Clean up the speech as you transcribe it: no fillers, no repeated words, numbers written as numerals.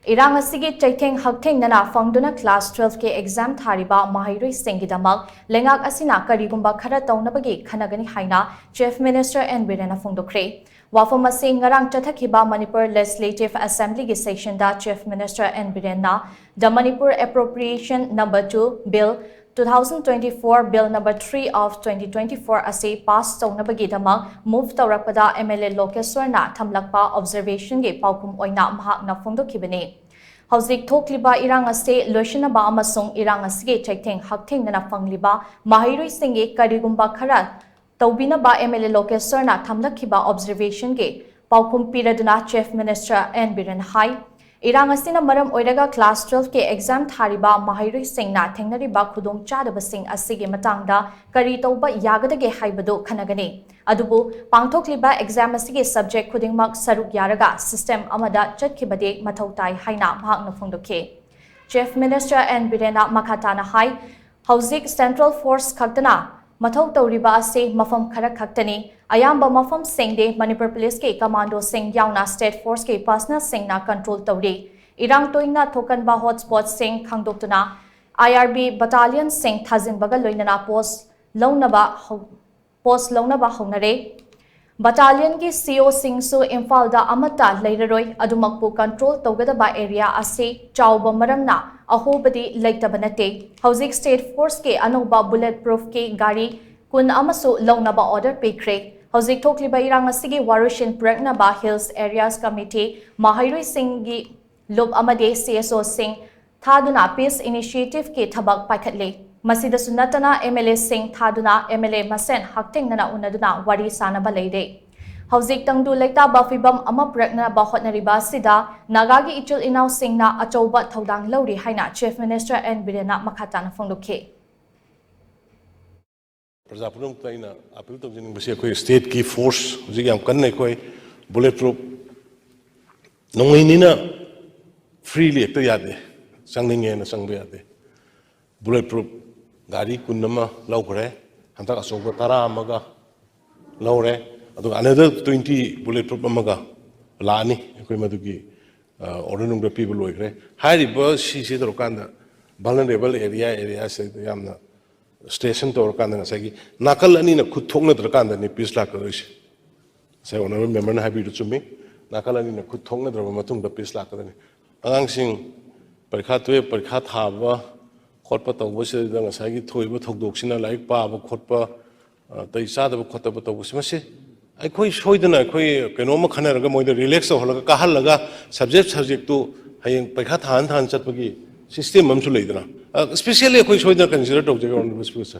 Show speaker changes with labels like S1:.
S1: Irang Asigi Cheitheng HAKTHENGNANA Fangduna class 12 ke exam Thariba MAHEIROI Sengi DAMAK Leingak asina Karigumba Khara Tounaba Khannagani HAINA Chief Minister and BIREN PHONGDOKKHRE Wafam asing ngarang chathakiba Manipur Legislative Assembly ki session da Chief Minister and BIREN na the Manipur Appropriation Number 2 Bill 2024 Bill Number 3 of 2024 ase pass tounabagi damak move tawrakpada MLA Lokeswar na thamlakpa observation ge paukum oina mahak na phongdokhibani Hauzik thokliba Irang ase loishanaba amasung Irang Asigi Cheitheng HAKTHENGNANA fangliba MAHEIROI singe Karigumba Khara Tounaba MLA Lokeswar na thamlakhiba observation ge paukum piraduna Chief Minister and BIREN hai Irang asina maram oiraga class 12 ke exam Thariba MAHEIROI singna thengnariba khudong chadaba sing asige matangda kari tauba yagadage haibado Khannagani adubu pangthokliba exam asige subject khudingmak saruk yaraga system amada chatkibade mathautai haina mahakna phongdokhe Chief Minister and BIREN makhatana hai hauzik Central Force khaktana Mathau Tauriba ase mafam khara khaktani ayamba mafam singde Manipur Police ke commando sing yauna State Force ke personal sing na control tauri Irang toina thokanba hotspot sing khangdoktuna IRB battalion sing thazin baga loinana post launaba honare battalion ki CO sing su Imphal da amata leiraroi adumakpu control tawgadaba area ase chawba maramna ahobadi laitabanate hauzik State Force ke anoba bulletproof ke gari kun amasu launaba order pekre hauzik thokliba Irang asigi warushin pragnaba hills areas committee MAHEIROI singi lob amade CSO sing thaduna peace initiative ke thabak paikhatle masida sunatana MLA sing thaduna MLA masen HAKTHENGNANA unaduna wari sanaba leide hauzik tangdu lekta bafibam ama prakna ba hotnariba sida nagagi ichul inaw singna achouba thodang lori haina Chief Minister and BIREN makhatana phongdokhe
S2: Prajapunam taina appeal to jing basi koi state ki force jig yam kanne koi bulletproof nonginina freely ekta yade sangninge na sangbe yade bulletproof gari kunnama laukre hantak asoba tara amaga laure another 20 bulletproof amaga lani koi madugi order nung people loikre hari bus si dorokanda vulnerable area se yamna station to orkanda sagi nakal ani na khuthokna dorkanda ni peace la karoise sai honorable member na habi chumi nakal ani na khuthokna dorba matung da peace la kadani angang sing parikha toye parikha thaba khotpa tawbose da ngasagi thoiba thokdoksina laik pa ba khotpa tai sada ba khotba tawbose mase akhoi soidana akhoi kenoma khanaraga moida relax holaga kahalaga subject to hayeng parikha than chatpagi system amsu leidana especially akhoi soidana consider tawjega on this